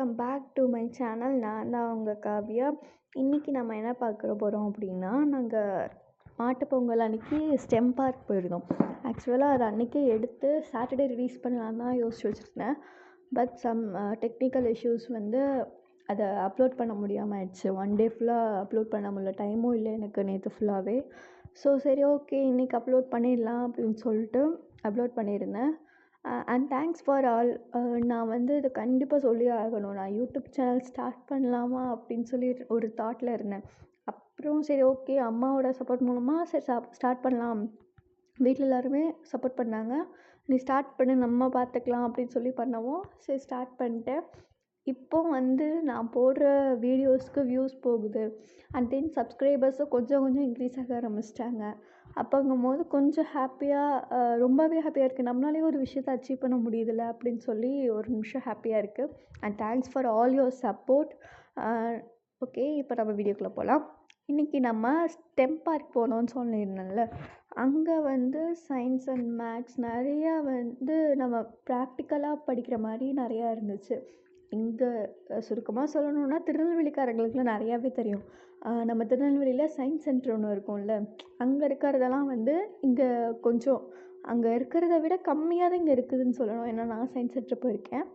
Welcome back to my channel. நான் தான் உங்கள் காவ்யா. இன்றைக்கி நம்ம என்ன பார்க்க போகிறோம் அப்படின்னா, நாங்கள் மாட்டுப்பொங்கல் அன்றைக்கி ஸ்டெம் பார்க் போயிருந்தோம். ஆக்சுவலாக அது அன்றைக்கே எடுத்து சாட்டர்டே ரிலீஸ் பண்ணலாம் தான் யோசிச்சு வச்சுருந்தேன். பட் சம் டெக்னிக்கல் இஷ்யூஸ் வந்து அதை அப்லோட் பண்ண முடியாமல் ஆயிடுச்சு. ஒன் டே ஃபுல்லாக அப்லோட் பண்ண முடியல, டைமும் இல்லை எனக்கு நேற்று ஃபுல்லாகவே. ஸோ சரி ஓகே, இன்றைக்கி அப்லோட் பண்ணிடலாம் அப்படின்னு சொல்லிட்டு அப்லோட் பண்ணியிருந்தேன். And thanks for all. நான் வந்து இதை கண்டிப்பாக சொல்லி ஆகணும். நான் யூடியூப் சேனல் ஸ்டார்ட் பண்ணலாமா அப்படின்னு சொல்லி ஒரு தாட்டில் இருந்தேன். அப்புறம் சரி ஓகே, அம்மாவோட சப்போர்ட் மூலமாக சரி ஸ்டார்ட் பண்ணலாம். வீட்டில் எல்லாருமே சப்போர்ட் பண்ணாங்க. நீ ஸ்டார்ட் பண்ணு, நம்ம பார்த்துக்கலாம் அப்படின்னு சொல்லி பண்ணவும் சரி ஸ்டார்ட் பண்ணிட்டேன். இப்போ வந்து நான் போடுற வீடியோஸ்க்கு வியூஸ் போகுது. அண்ட் தென் சப்ஸ்கிரைபர்ஸும் கொஞ்சம் கொஞ்சம் இன்க்ரீஸ் ஆக ஆரம்பிச்சிட்டாங்க. அப்போங்கும்போது கொஞ்சம் ஹாப்பியாக, ரொம்பவே ஹாப்பியாக இருக்குது. நம்மளாலேயே ஒரு விஷயத்தை அச்சீவ் பண்ண முடியுதுல்ல அப்படின்னு சொல்லி ஒரு நிமிஷம் ஹாப்பியாக இருக்குது. And thanks for all your support. Okay, இப்போ நம்ம வீடியோக்குள்ளே போகலாம். இன்றைக்கி நம்ம ஸ்டெம் பார்க் போனோம்னு சொல்லியிருந்தேன்ல, அங்கே வந்து சயின்ஸ் அண்ட் மேக்ஸ் நிறையா வந்து நம்ம ப்ராக்டிக்கலாக படிக்கிற மாதிரி நிறையா இருந்துச்சு. இங்கே சுருக்கமாக சொல்லணுன்னா திருநெல்வேலிக்காரங்களுக்குலாம் நிறையாவே தெரியும். நம்ம திருநெல்வேலியில் சயின்ஸ் சென்டர் ஒன்று இருக்கும்ல, அங்கே இருக்கிறதெல்லாம் வந்து இங்கே கொஞ்சம் அங்கே இருக்கிறத விட கம்மியாக தான் இங்கே இருக்குதுன்னு சொல்லணும். ஏன்னா நான் சயின்ஸ் சென்டர் போயிருக்கேன்.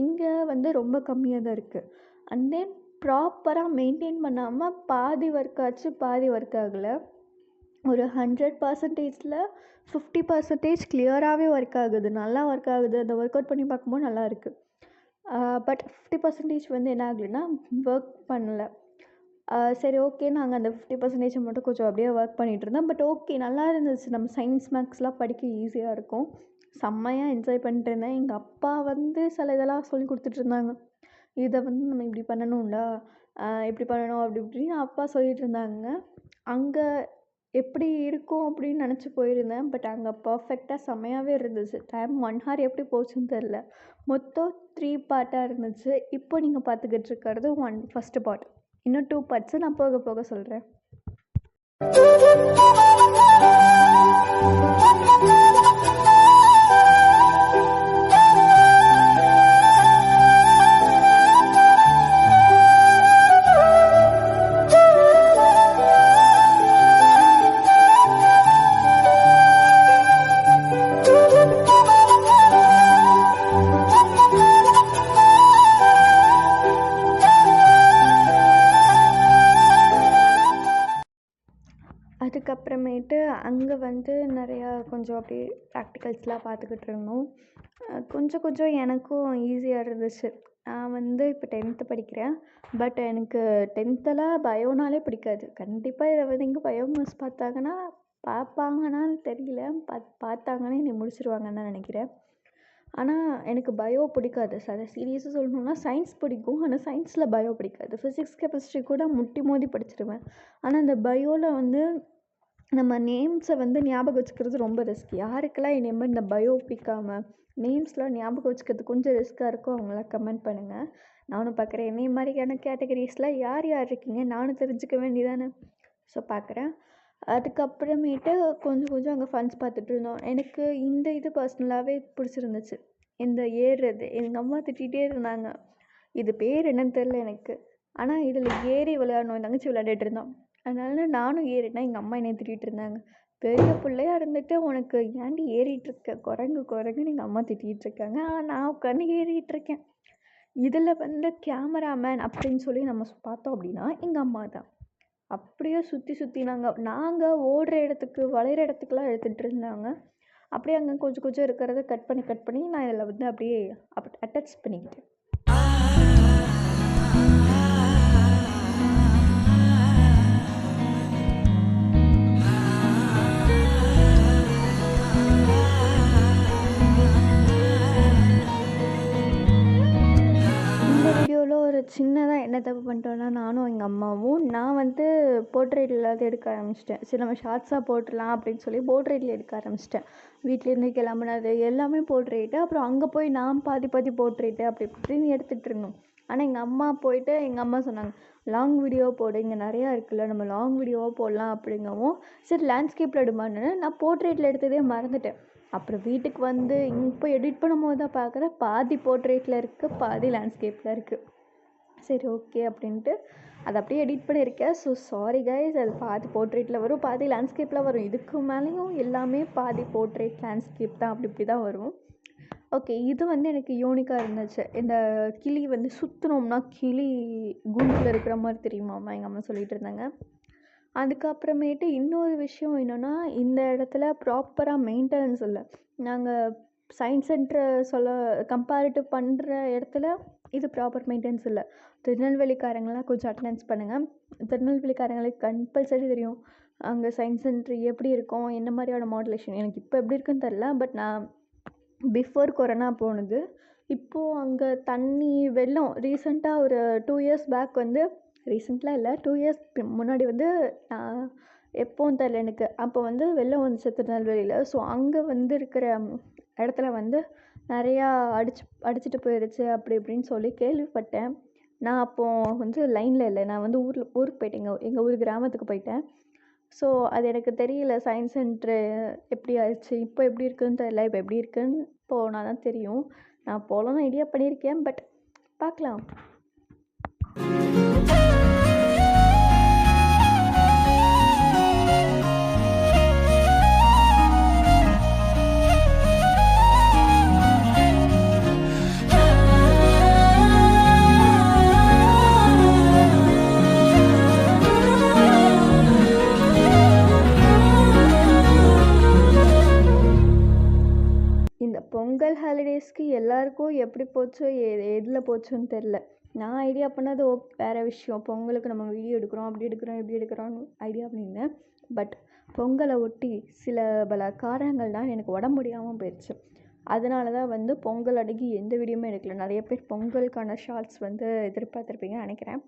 இங்கே வந்து ரொம்ப கம்மியாக தான் இருக்குது. அண்ட் தென் ப்ராப்பராக மெயின்டைன் பண்ணாமல் பாதி ஒர்க் ஆச்சு, பாதி ஒர்க் ஆகலை. ஒரு 100%ல் 50% கிளியராகவே ஒர்க் ஆகுது, நல்லா ஒர்க் ஆகுது. அந்த ஒர்க் அவுட் பண்ணி பார்க்கும்போது நல்லா இருக்குது. பட் 50% வந்து என்ன ஆகலைன்னா ஒர்க் பண்ணலை. சரி ஓகே, நாங்கள் அந்த 50% மட்டும் கொஞ்சம் அப்படியே ஒர்க் பண்ணிகிட்ருந்தோம். பட் ஓகே, நல்லா இருந்துச்சு. நம்ம சயின்ஸ் மேக்ஸ்லாம் படிக்க ஈஸியாக இருக்கும். செம்மையாக என்ஜாய் பண்ணிட்டு இருந்தேன். எங்கள் அப்பா வந்து சில இதெல்லாம் சொல்லி கொடுத்துட்ருந்தாங்க. இதை வந்து நம்ம இப்படி பண்ணணும்டா, இப்படி பண்ணணும் அப்படி இப்படின்னு அப்பா சொல்லிகிட்டு இருந்தாங்க. அங்கே எப்படி இருக்கும் அப்படின்னு நினச்சி போயிருந்தேன். பட் அங்கே பர்ஃபெக்டாக செம்மையாகவே இருந்துச்சு. டைம் 1 hour எப்படி போச்சுன்னு தெரில. மொத்தம் 3 பார்ட்டாக இருந்துச்சு. இப்போ நீங்கள் பார்த்துக்கிட்டு இருக்கிறது ஃபஸ்ட்டு பார்ட். இன்னும் 2 பார்ட்ஸு நான் போக போக சொல்கிறேன். அதுக்கப்புறமேட்டு அங்கே வந்து நிறையா கொஞ்சம் அப்படியே ப்ராக்டிகல்ஸ்லாம் பார்த்துக்கிட்டு இருந்தோம். கொஞ்சம் கொஞ்சம் எனக்கும் ஈஸியாக இருந்துச்சு. நான் வந்து இப்போ 10th படிக்கிறேன். பட் எனக்கு 10th பயோனாலே பிடிக்காது. கண்டிப்பாக இதை வந்து எங்கள் பயோ மிஸ் பார்ப்பாங்கன்னான்னு தெரியல. பார்த்தாங்கன்னா என்னை முடிச்சிருவாங்கன்னு தான் நினைக்கிறேன். ஆனால் எனக்கு பயோ பிடிக்காது. சீரியஸாக சொல்லணுன்னா சயின்ஸ் பிடிக்கும். ஆனால் சயின்ஸில் பயோ பிடிக்காது. ஃபிசிக்ஸ் கெமிஸ்ட்ரி கூட முட்டி மோதி படிச்சிடுவேன். ஆனால் இந்த பயோவில் வந்து நம்ம நேம்ஸை வந்து ஞாபகம் வச்சுக்கிறது ரொம்ப ரிஸ்க். யாருக்கெல்லாம் என்னை மாதிரி இந்த பயோ பிடிக்காமல் நேம்ஸ்லாம் ஞாபகம் வச்சுக்கிறது கொஞ்சம் ரிஸ்க்காக இருக்கும், அவங்களாம் கமெண்ட் பண்ணுங்கள். நானும் பார்க்குறேன். என்னை மாதிரியான கேட்டகரிஸில் யார் யார் இருக்கீங்க, நானும் தெரிஞ்சுக்க வேண்டியதானே. ஸோ பார்க்குறேன். அதுக்கப்புறமேட்டு கொஞ்சம் கொஞ்சம் அங்கே ஃபன்ஸ் பார்த்துட்டு இருந்தோம். எனக்கு இந்த இது பர்சனலாகவே பிடிச்சிருந்துச்சு, இந்த ஏறுறது. எங்கள் அம்மா திட்டிகிட்டே இருந்தாங்க. இது பேர் என்னன்னு தெரில எனக்கு. ஆனால் இதில் ஏறி விளையாடணும். என் தங்கச்சி விளையாடிட்டு இருந்தோம். அதனால நானும் ஏறினேன். எங்கள் அம்மா என்னை திட்டிகிட்டு இருந்தாங்க. பெரிய பிள்ளையாக இருந்துட்டு உனக்கு ஏன்டி ஏறிட்டுருக்க, குரங்குன்னு எங்கள் அம்மா திட்டிகிட்டு இருக்காங்க. நான் உட்காந்து ஏறிட்டுருக்கேன். இதில் வந்து கேமராமேன் அப்படின்னு சொல்லி நம்ம பார்த்தோம் அப்படின்னா எங்கள் அம்மா தான். அப்படியே சுற்றி சுற்றி நாங்கள் ஓடுற இடத்துக்கு வளையிற இடத்துக்குலாம் எடுத்துகிட்டு இருந்தாங்க. அப்படியே அங்கே கொஞ்சம் கொஞ்சம் இருக்கிறத கட் பண்ணி நான் இதில் வந்து அப்படியே அட்டாச் பண்ணிக்கிட்டேன். சின்னதாக என்ன தப்பு பண்ணிட்டோன்னா, நானும் எங்கள் அம்மாவும் நான் வந்து போர்ட்ரேட் எல்லாத்தையும் எடுக்க ஆரம்பிச்சிட்டேன். சரி நம்ம ஷார்ட்ஸாக போட்டுடலாம் அப்படின்னு சொல்லி போர்ட்ரேட்டில் எடுக்க ஆரம்பிச்சிட்டேன். வீட்டிலேருந்து கிளம்புனது எல்லாமே போர்ட்ரேட்டு. அப்புறம் அங்கே போய் நான் பாதி போர்ட்ரேட்டு அப்படி இப்படின்னு எடுத்துகிட்டு இருந்தோம். ஆனால் எங்கள் அம்மா போயிட்டு எங்கள் அம்மா சொன்னாங்க, லாங் வீடியோ போடு, இங்கே நிறையா இருக்குல்ல, நம்ம லாங் வீடியோவாக போடலாம் அப்படிங்கவும் சரி லேண்ட்ஸ்கேப்பில் எடுமான்னு நான் போர்ட்ரேட்டில் எடுத்ததே மறந்துட்டேன். அப்புறம் வீட்டுக்கு வந்து இப்போ எடிட் பண்ணும்போது தான் பார்க்குறேன், பாதி போர்ட்ரேட்டில் இருக்குது, பாதி லேண்ட்ஸ்கேப்பில் இருக்குது. சரி ஓகே அப்படின்ட்டு அதை அப்படியே எடிட் பண்ணியிருக்கேன். ஸோ சாரி கைஸ், அது பாதி போர்ட்ரேட்டில் வரும், பாதி லேண்ட்ஸ்கேப்பில் வரும். இதுக்கு மேலேயும் எல்லாமே பாதி போர்ட்ரேட் லேண்ட்ஸ்கேப் தான், அப்படி இப்படி தான் வரும். ஓகே, இது வந்து எனக்கு யூனிக்காக இருந்துச்சு. இந்த கிளி வந்து சுற்றினோம்னா கிளி கூண்டில் இருக்கிற மாதிரி தெரியுமாம்மா, எங்கள் அம்மா சொல்லிகிட்டு இருந்தாங்க. அதுக்கப்புறமேட்டு இன்னொரு விஷயம் என்னென்னா, இந்த இடத்துல ப்ராப்பராக மெயின்டெனன்ஸ் இல்லை. நாங்கள் சயின்ஸ் சென்டரை கம்பேரிட்டிவ் பண்ணுற இடத்துல இது ப்ராப்பர் மெயின்டெனன்ஸ் இல்லை. திருநெல்வேலிக்காரங்களாம் கொஞ்சம் அட்டெண்டன்ஸ் பண்ணுங்கள். திருநெல்வேலிக்காரங்களுக்கு கம்பல்சரி தெரியும் அங்கே சயின்ஸ் சென்டர் எப்படி இருக்கும், என்ன மாதிரியான மாடுலேஷன். எனக்கு இப்போ எப்படி இருக்குன்னு தெரில, பட் நான் பிஃபோர் கொரோனா போனது. இப்போது அங்கே தண்ணி வெள்ளம் ரீசெண்டாக ஒரு 2 years பேக் வந்து, ரீசெண்டாக இல்லை 2 years முன்னாடி வந்து எப்போவும் தெரில எனக்கு, அப்போ வந்து வெள்ளம் வந்துச்சு திருநெல்வேலியில். ஸோ அங்கே வந்து இருக்கிற இடத்துல வந்து நிறையா அடிச்சிட்டு போயிடுச்சு அப்படி இப்படின்னு சொல்லி கேள்விப்பட்டேன். நான் அப்போது வந்து லைனில் இல்லை, நான் வந்து ஊருக்கு போயிட்டேன், எங்கள் ஊர் கிராமத்துக்கு போயிட்டேன். ஸோ அது எனக்கு தெரியல சயின்ஸ் சென்ட்ரு எப்படி ஆயிடுச்சு, இப்போ எப்படி இருக்குதுன்னு தெரியல. இப்போ எப்படி இருக்குதுன்னு போனால் தான் தெரியும். நான் போகலான்னு ஐடியா பண்ணியிருக்கேன், பட் பார்க்கலாம். பொங்கல் ஹாலிடேஸ்க்கு எல்லாருக்கும் எப்படி போச்சோ எதில் போச்சோன்னு தெரில. நான் ஐடியா பண்ணது வேறு விஷயம். பொங்கலுக்கு நம்ம வீடியோ எடுக்கிறோம், அப்படி எடுக்கிறோம், இப்படி எடுக்கிறோன்னு ஐடியா பண்ணியிருந்தேன். பட் பொங்கலை ஒட்டி சில பல காரணங்கள்னால் எனக்கு உடம்பு முடியாமல் போயிடுச்சு. அதனால தான் வந்து பொங்கல் அன்றைக்கி எந்த வீடியோவுமே எடுக்கல. நிறைய பேர் பொங்கலுக்கான ஷார்ட்ஸ் வந்து எதிர்பார்த்துருப்பீங்கன்னு நினைக்கிறேன்.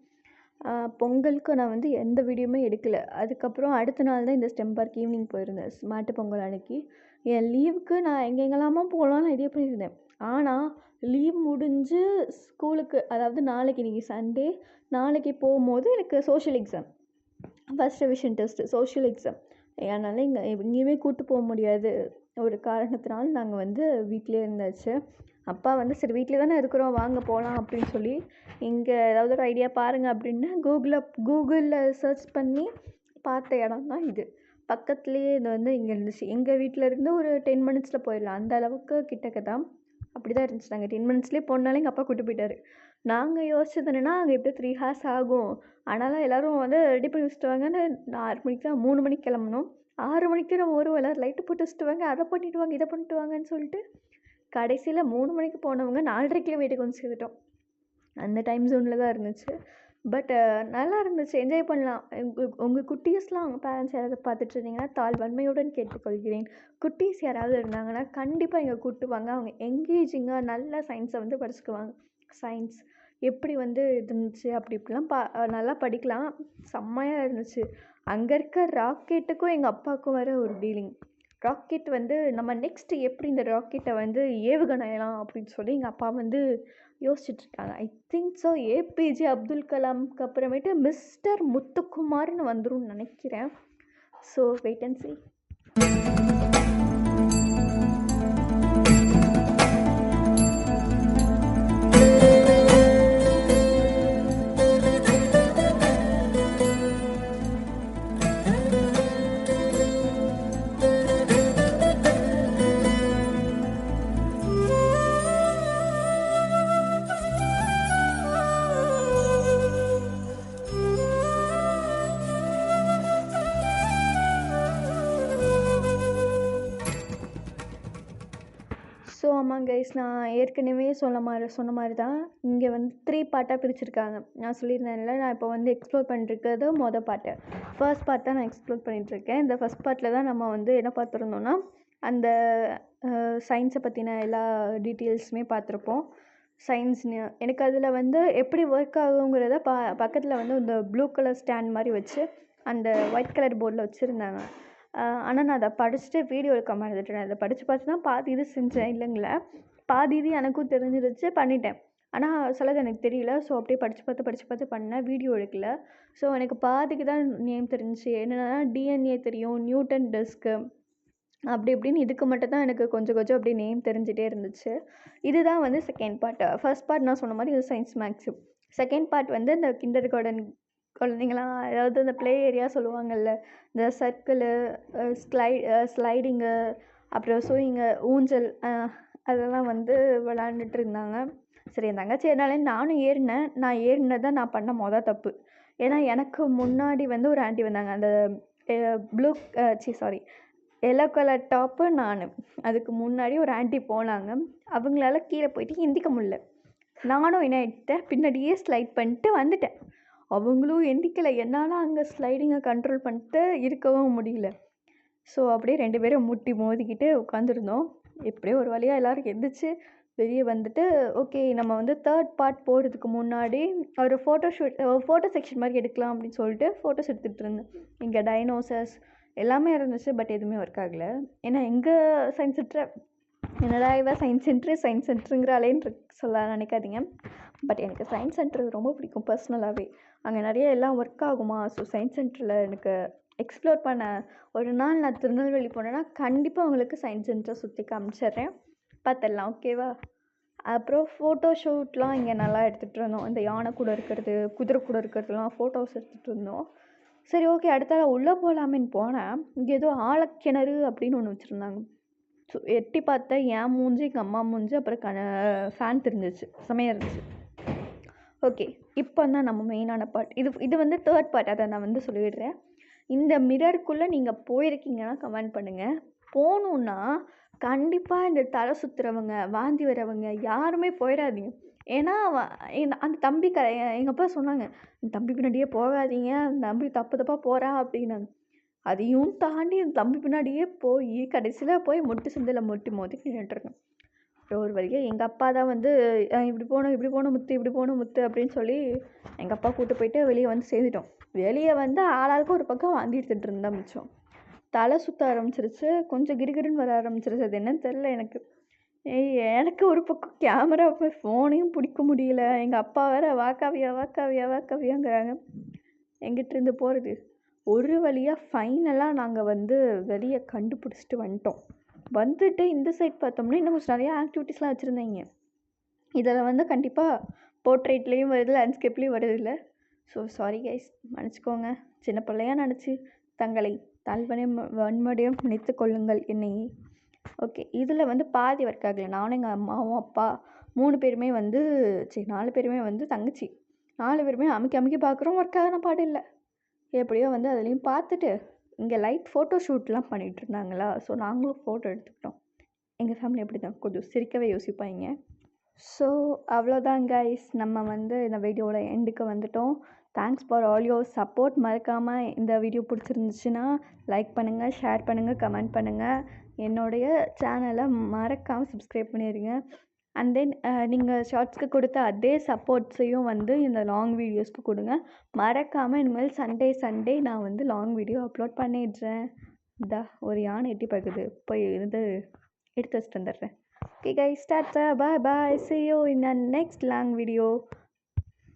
பொங்கலுக்கு நான் வந்து எந்த வீடியோவுமே எடுக்கலை. அதுக்கப்புறம் அடுத்த நாள் தான் இந்த ஸ்டெம் பார்க் ஈவினிங் போயிருந்தேன், மாட்டு பொங்கல் அன்றைக்கி. என் லீவுக்கு நான் எங்கெங்கெல்லாமோ போகலான்னு ஐடியா பண்ணியிருந்தேன். ஆனால் லீவ் முடிஞ்சு ஸ்கூலுக்கு, அதாவது நாளைக்கு, இன்றைக்கி சண்டே, நாளைக்கு போகும்போது எனக்கு social exam, first revision test, social exam. அதனால் எங்கேயுமே கூப்பிட்டு போக முடியாது ஒரு காரணத்தினால நாங்கள் வந்து வீட்டிலே இருந்தாச்சு. அப்பா வந்து சரி வீட்டிலே தானே இருக்கிறோம், வாங்க போகலாம் அப்படின்னு சொல்லி, இங்கே ஏதாவது ஒரு ஐடியா பாருங்கள் அப்படின்னு கூகுளில் சர்ச் பண்ணி பார்த்த இடம் தான் இது. பக்கத்துலேயே இது வந்து இங்கே இருந்துச்சு. எங்கள் வீட்டில் இருந்து ஒரு 10 minutes போயிடலாம், அந்த அளவுக்கு கிட்டக்க தான். அப்படி தான் இருந்துச்சு. நாங்கள் 10 minutes போனாலே எங்கள் அப்பா கூப்பிட்டு போயிட்டார். நாங்கள் யோசிச்சது என்னென்னா, அங்கே எப்படியும் 3 hours ஆகும், ஆனாலும் எல்லோரும் வந்து ரெடி பண்ணி வச்சுட்டு வாங்கன்னு. 6 மணிக்கு தான் 3 மணிக்கு கிளம்பணும். 6 மணிக்கு நம்ம வருவோம், எல்லோரும் லைட்டு போட்டு வச்சுட்டு வாங்க, அதை பண்ணிவிட்டு வாங்க, இதை பண்ணிட்டு வாங்கன்னு சொல்லிட்டு கடைசியில் 3 மணிக்கு போனவங்க 4:30 வீட்டுக்கு வந்து சேர்த்துட்டோம். அந்த டைம் ஜோனில் தான் இருந்துச்சு. பட் நல்லா இருந்துச்சு, என்ஜாய் பண்ணலாம். உங்கள் குட்டீஸ்லாம் அவங்க பேரண்ட்ஸ் யாராவது பார்த்துட்டு இருந்தீங்கன்னா தாழ் வன்மையுடன் கேட்டுக்கொள்கிறேன். குட்டீஸ் யாராவது இருந்தாங்கன்னா கண்டிப்பாக இங்கே கூப்பிட்டுவாங்க. அவங்க என்கேஜிங்காக நல்லா சயின்ஸை வந்து படிச்சுக்குவாங்க. சயின்ஸ் எப்படி வந்து இருந்துச்சு அப்படி இப்படிலாம் நல்லா படிக்கலாம். செம்மையாக இருந்துச்சு. அங்கே இருக்க ராக்கெட்டுக்கும் எங்கள் அப்பாவுக்கும் வர ஒரு டீலிங். ராக்கெட் வந்து நம்ம நெக்ஸ்ட்டு எப்படி இந்த ராக்கெட்டை வந்து ஏவுகணையலாம் அப்படின்னு சொல்லி எங்கள் அப்பா வந்து யோசிச்சுட்ருக்காங்க. I think so APJ Abdul கலாம்க்கு அப்புறமேட்டு மிஸ்டர் முத்துக்குமார்னு வந்துரும்னு நினைக்கிறேன். So wait and see. So ஆமாம் கைஸ், நான் ஏற்கனவே சொன்ன மாதிரி தான் இங்கே வந்து 3 பார்ட்டாக பிரிச்சுருக்காங்க. நான் சொல்லியிருந்தேன்ல, நான் இப்போ வந்து எக்ஸ்ப்ளோர் பண்ணிட்டுருக்கிறது மொதல் பார்ட்டு. ஃபர்ஸ்ட் பார்ட் தான் நான் எக்ஸ்ப்ளோர் பண்ணிகிட்ருக்கேன். இந்த ஃபஸ்ட் பார்ட்டில் தான் நம்ம வந்து என்ன பார்த்துருந்தோன்னா, அந்த சயின்ஸை பற்றின எல்லா டீட்டெயில்ஸுமே பார்த்துருப்போம். சயின்ஸ்னு எனக்கு அதில் வந்து எப்படி ஒர்க் ஆகுங்கிறத பக்கத்தில் வந்து இந்த ப்ளூ கலர் ஸ்டாண்ட் மாதிரி வச்சு அந்த ஒயிட் கலர் போர்டில் வச்சுருந்தாங்க. ஆனால் நான் அதை படிச்சுட்டு வீடியோ எடுக்க மறந்துட்டேன். அதை படித்து பார்த்து தான் பாதி இது செஞ்சேன் இல்லைங்களா, பாதி இது எனக்கும் தெரிஞ்சிருச்சு, பண்ணிட்டேன். ஆனால் சிலது எனக்கு தெரியல. ஸோ அப்படியே படித்து பார்த்து பண்ணேன், வீடியோ எடுக்கல. ஸோ எனக்கு பாதிக்கு தான் நேம் தெரிஞ்சிச்சு. என்னென்னா டிஎன்ஏ தெரியும், நியூட்டன் டிஸ்க்கு, அப்படி இப்படின்னு இதுக்கு மட்டும் தான் எனக்கு கொஞ்சம் கொஞ்சம் அப்படியே நேம் தெரிஞ்சிட்டே இருந்துச்சு. இதுதான் வந்து செகண்ட் பார்ட். ஃபர்ஸ்ட் பார்ட் நான் சொன்ன மாதிரி இது சயின்ஸ் மேக்ஸு. செகண்ட் பார்ட் வந்து இந்த கிண்டர் கார்டன் குழந்தைங்களாம் அதாவது இந்த ப்ளே ஏரியா சொல்லுவாங்கள்ல, இந்த சர்க்கிளு, ஸ்லைடிங்கு, அப்புறம் ஸ்விங்கு, ஊஞ்சல் அதெல்லாம் வந்து விளாண்டுட்டு இருந்தாங்க. சரி என் தங்கச்சி ஏறினாலே நானும் ஏறினேன். நான் ஏறினது தான் நான் பண்ண தப்பு. ஏன்னா எனக்கு முன்னாடி வந்து ஒரு ஆண்டி வந்தாங்க. அந்த blue sorry yellow colour top நான். அதுக்கு முன்னாடி ஒரு ஆண்டி போனாங்க. அவங்களால கீழே போயிட்டு எந்திக்க முடியல. நானும் என்ன ஆகிட்டேன், பின்னாடியே ஸ்லைட் பண்ணிட்டு வந்துட்டேன். அவங்களும் எந்திக்கலை. என்னால் அங்கே ஸ்லைடிங்கை கண்ட்ரோல் பண்ணிட்டு இருக்கவும் முடியல. ஸோ அப்படியே 2 பேரும் முட்டி மோதிக்கிட்டு உட்காந்துருந்தோம். எப்படியோ ஒரு வழியாக எல்லோரும் எந்திரிச்சு வெளியே வந்துட்டு, ஓகே நம்ம வந்து தேர்ட் பார்ட் போகிறதுக்கு முன்னாடி ஒரு ஃபோட்டோ செக்ஷன் மாதிரி எடுக்கலாம் அப்படின்னு சொல்லிட்டு ஃபோட்டோஸ் எடுத்துகிட்டு இருந்தேன். இங்கே டைனோசர்ஸ் எல்லாமே இருந்துச்சு. பட் எதுவுமே ஒர்க் ஆகலை. ஏன்னா எங்கள் சயின்ஸ் சென்டர் என்னடா இவ சயின்ஸ் சென்டருங்கிறாளேன்னு சொல்ல நினைக்காதீங்க. பட் எனக்கு சயின்ஸ் சென்டர் ரொம்ப பிடிக்கும் பர்சனலாகவே. அங்கே நிறைய எல்லாம் ஒர்க் ஆகுமா. ஸோ சயின்ஸ் சென்டரில் எனக்கு எக்ஸ்ப்ளோர் பண்ண ஒரு நாள் நான் திருநெல்வேலி போனேன்னா கண்டிப்பாக உங்களுக்கு சயின்ஸ் சென்டரை சுற்றி காமிச்சிட்றேன், பார்த்துடலாம். ஓகேவா? அப்புறம் ஃபோட்டோ ஷூட்லாம் இங்கே நல்லா எடுத்துகிட்டு இருந்தோம். இந்த யானை கூட இருக்கிறது, குதிரை கூட இருக்கிறதுலாம் ஃபோட்டோஸ் எடுத்துகிட்டு இருந்தோம். சரி ஓகே, அடுத்தால உள்ளே போகலாமேன்னு போனேன். இங்கே ஏதோ ஆழக்கிணறு அப்படின்னு ஒன்று வச்சுருந்தாங்க. ஸோ எட்டி பார்த்தேன், என் மூஞ்சி, எங்கள் அம்மா மூஞ்சி, அப்புறம் ஃபேன் தெரிஞ்சிச்சு, செமையாக இருந்துச்சு. ஓகே, இப்போ தான் நம்ம மெயினான பார்ட். இது வந்து தேர்ட் பார்ட். அதை நான் வந்து சொல்லிடுறேன். இந்த மிரருக்குள்ளே நீங்கள் போயிருக்கீங்கன்னா கமெண்ட் பண்ணுங்கள். போகணுன்னா கண்டிப்பாக இந்த தலை சுற்றுறவங்க, வாந்தி வரவங்க யாருமே போயிடாதீங்க. ஏன்னா அந்த தம்பி எங்கள் அப்பா சொன்னாங்க, தம்பி பின்னாடியே போகாதீங்க, தம்பி தப்பாக போகிறா அப்படின்னாங்க. அதையும் தாண்டி அந்த தம்பி பின்னாடியே போய் கடைசியில் போய் முட்டு சந்தில் முட்டி மோதி நின்றுட்டுருக்கேன். அப்புறம் ஒரு வழியாக எங்கள் அப்பா தான் வந்து இப்படி போகணும் முத்து, இப்படி போகணும் முத்து அப்படின்னு சொல்லி எங்கள் அப்பா கூப்பிட்டு போயிட்டு வெளியே வந்து சேர்ந்துட்டோம். வெளியே வந்து ஆளாளுக்கு ஒரு பக்கம் வாந்தி எடுத்துகிட்டு இருந்தா மிச்சம். தலை சுற்ற ஆரம்பிச்சிருச்சு, கொஞ்சம் கிரிகிரின்னு வர ஆரம்பிச்சிருச்சு. அது என்னன்னு தெரில எனக்கு. எனக்கு ஒரு பக்கம் கேமரா ஃபோனையும் பிடிக்க முடியல. எங்கள் அப்பா வேற வாக்காவியாங்கிறாங்க. எங்கிட்ட இருந்து போகிறது. ஒரு வழியாக ஃபைனலாக நாங்கள் வந்து வெளியே கண்டுபிடிச்சிட்டு வந்துட்டு இந்த சைட் பார்த்தோம்னா இன்னும் கொஞ்சம் நிறையா ஆக்டிவிட்டீஸ்லாம் வச்சுருந்தீங்க. இதில் வந்து கண்டிப்பாக போர்ட்ரேட்லேயும் வருது, லேண்ட்ஸ்கேப்லேயும் வருது இல்லை. ஸோ சாரி கைஸ், மன்னிச்சிக்கோங்க. சின்ன பிள்ளையாக நினச்சி தங்களை வன்மடியும் நினைத்து கொள்ளுங்கள் என்னையே. ஓகே, இதில் வந்து பாதி ஒர்க் ஆகலை. நானும் எங்கள் அம்மாவும் அப்பா 3 பேருமே வந்து 4 பேருமே வந்து தங்கச்சி 4 பேருமே அமைக்கி பார்க்குறோம். ஒர்க் ஆகின பாடு இல்லை. எப்படியோ வந்து அதுலேயும் பார்த்துட்டு இங்கே லைட் ஃபோட்டோ ஷூட்லாம் பண்ணிகிட்டு இருந்தாங்களா. ஸோ நாங்களும் ஃபோட்டோ எடுத்துக்கிட்டோம். எங்கள் ஃபேமிலி அப்படி தான், கொஞ்சம் சிரிக்கவே யோசிப்பாங்க. ஸோ அவ்வளோதான் கைஸ், நம்ம வந்து இந்த வீடியோவோட எண்டுக்கு வந்துட்டோம். Thanks for all your support. மறக்காமல் இந்த வீடியோ பிடிச்சிருந்துச்சுன்னா லைக் பண்ணுங்கள், ஷேர் பண்ணுங்கள், கமெண்ட் பண்ணுங்கள். என்னுடைய சேனலை மறக்காமல் சப்ஸ்கிரைப் பண்ணிடுங்க. அண்ட் தென் நீங்கள் ஷார்ட்ஸ்க்கு கொடுத்த அதே சப்போர்ட்ஸையும் வந்து இந்த லாங் வீடியோஸ்க்கு கொடுங்க. மறக்காமல் இனிமேல் சண்டே நான் வந்து லாங் வீடியோ அப்லோட் பண்ணிடுறேன். ஒரு யானை எட்டி பார்க்குது, போய் இது எடுத்து வச்சுட்டு வந்துடுறேன். Okay guys, tata, bye bye, see you in the next long video.